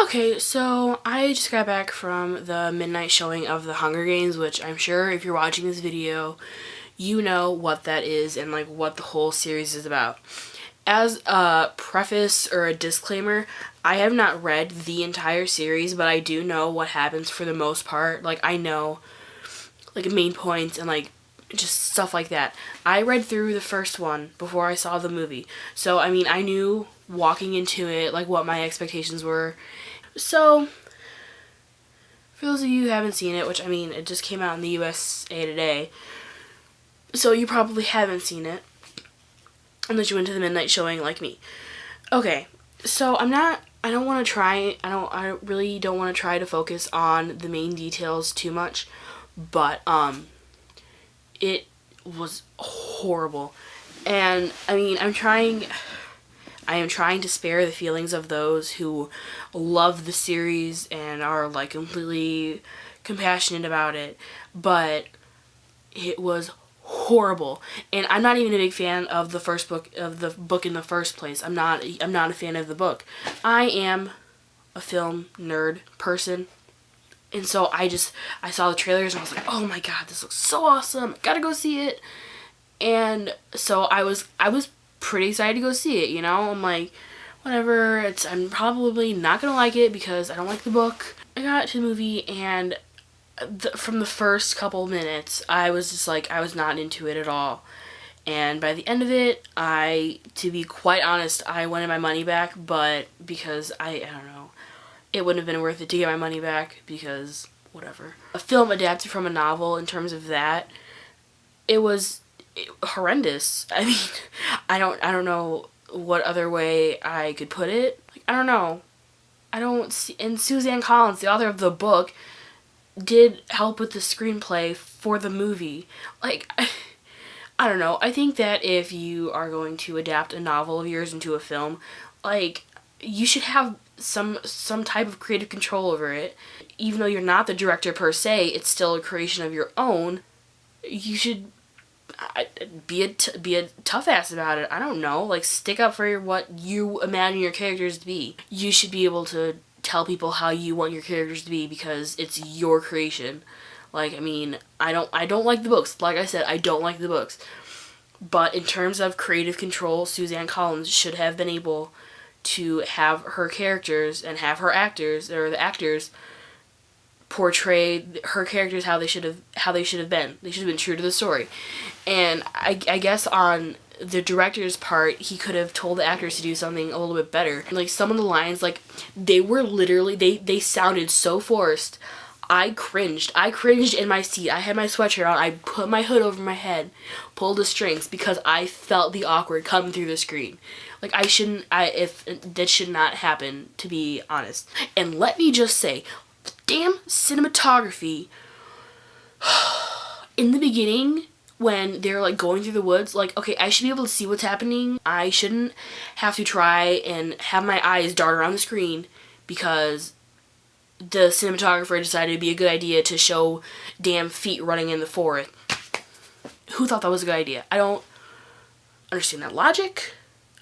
Okay, so I just got back from the midnight showing of The Hunger Games, which I'm sure if you're watching this video, you know what that is and like what the whole series is about. As a preface or a disclaimer, I have not read the entire series, but I do know what happens for the most part. Like, I know like main points and like just stuff like that. I read through the first one before I saw the movie. So, I mean, I knew walking into it like what my expectations were. So, for those of you who haven't seen it, which I mean, it just came out in the USA today, so you probably haven't seen it unless you went to the midnight showing like me. Okay, so I really don't want to try to focus on the main details too much, but it was horrible. And I mean, I am trying to spare the feelings of those who love the series and are like completely compassionate about it, but it was horrible. And I'm not even a big fan of the book in the first place. I'm not a fan of the book. I am a film nerd person. And so I saw the trailers and I was like, "Oh my god, this looks so awesome. Got to go see it." And so I was pretty excited to go see it, you know? I'm like, whatever, I'm probably not going to like it because I don't like the book. I got to the movie and from the first couple minutes, I was just like, I was not into it at all. And by the end of it, to be quite honest, I wanted my money back, but because I don't know, it wouldn't have been worth it to get my money back because whatever. A film adapted from a novel, in terms of that, it was horrendous. I mean, I don't know what other way I could put it. Like, I don't know. I don't see, and Suzanne Collins, the author of the book, did help with the screenplay for the movie. Like, I don't know. I think that if you are going to adapt a novel of yours into a film, like, you should have some type of creative control over it. Even though you're not the director per se, it's still a creation of your own. You should be a tough ass about it. I don't know. Like, stick up for what you imagine your characters to be. You should be able to tell people how you want your characters to be because it's your creation. Like, I mean, I don't like the books. Like I said, I don't like the books. But in terms of creative control, Suzanne Collins should have been able to have her characters and have her actors, or the actors, portray her characters how they should have been. They should have been true to the story. And I guess on the director's part, he could have told the actors to do something a little bit better. Like, some of the lines, like, they were literally, they sounded so forced. I cringed in my seat. I had my sweatshirt on. I put my hood over my head, pulled the strings, because I felt the awkward coming through the screen. Like, if that should not happen, to be honest. And let me just say, damn cinematography in the beginning, when they're like going through the woods, like, okay, I should be able to see what's happening. I shouldn't have to try and have my eyes dart around the screen because the cinematographer decided it'd be a good idea to show damn feet running in the forest. Who thought that was a good idea? I don't understand that logic.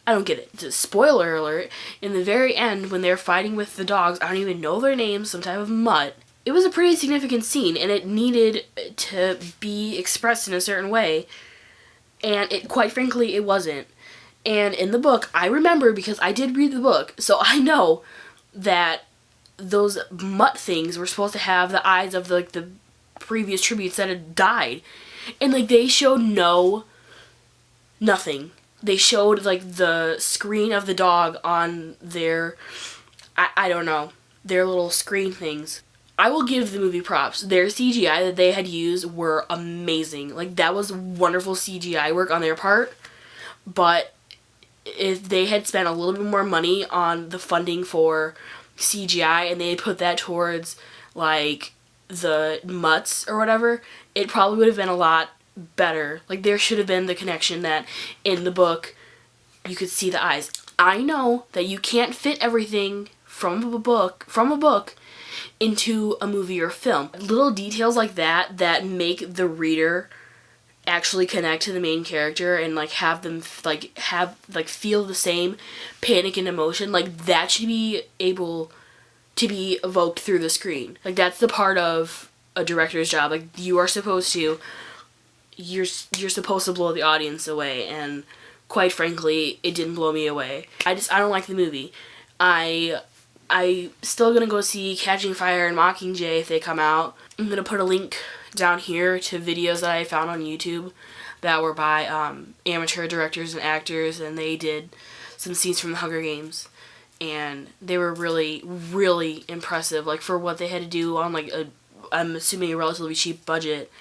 I don't get it. Spoiler alert, in the very end, when they're fighting with the dogs, I don't even know their names, some type of mutt. It was a pretty significant scene, and it needed to be expressed in a certain way, and quite frankly, it wasn't. And in the book, I remember, because I did read the book, so I know that those mutt things were supposed to have the eyes of the previous tributes that had died, and like, they showed nothing. They showed like the screen of the dog on their, I don't know, their little screen things. I will give the movie props. Their CGI that they had used were amazing. Like, that was wonderful CGI work on their part. But if they had spent a little bit more money on the funding for CGI and they had put that towards like the mutts or whatever, it probably would have been a lot better. Like, there should have been the connection that in the book you could see the eyes. I know that you can't fit everything from a book into a movie or film. Little details like that make the reader actually connect to the main character and like have them feel the same panic and emotion, like, that should be able to be evoked through the screen. Like, that's the part of a director's job. Like, you're supposed to blow the audience away, and quite frankly, it didn't blow me away. I don't like the movie. I still gonna go see Catching Fire and Mockingjay if they come out. I'm gonna put a link down here to videos that I found on YouTube that were by amateur directors and actors, and they did some scenes from the Hunger Games, and they were really, really impressive. Like, for what they had to do on, like, I'm assuming a relatively cheap budget,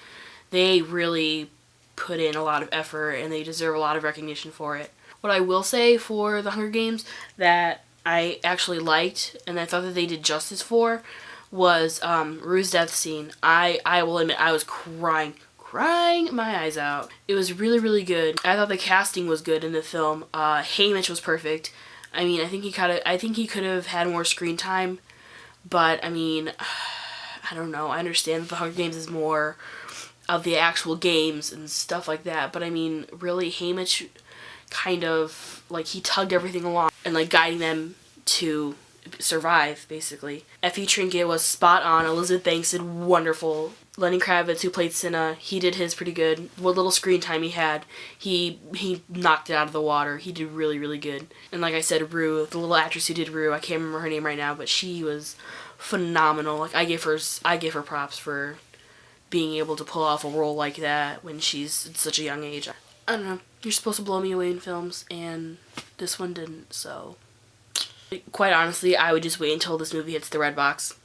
they really put in a lot of effort, and they deserve a lot of recognition for it. What I will say for the Hunger Games that I actually liked, and I thought that they did justice for, was Rue's death scene. I will admit, I was crying my eyes out. It was really, really good. I thought the casting was good in the film. Haymitch was perfect. I mean, I think he could have had more screen time, but I mean, I don't know. I understand that the Hunger Games is more of the actual games and stuff like that, but I mean, really, Haymitch kind of, like, he tugged everything along and, like, guiding them to survive, basically. Effie Trinket was spot on. Elizabeth Banks did wonderful. Lenny Kravitz, who played Cinna, he did his pretty good. What little screen time he had, he knocked it out of the water. He did really, really good. And like I said, Rue, the little actress who did Rue, I can't remember her name right now, but she was phenomenal. Like, I give her props for being able to pull off a role like that when she's at such a young age. I don't know. You're supposed to blow me away in films, and this one didn't, so. Quite honestly, I would just wait until this movie hits the red box.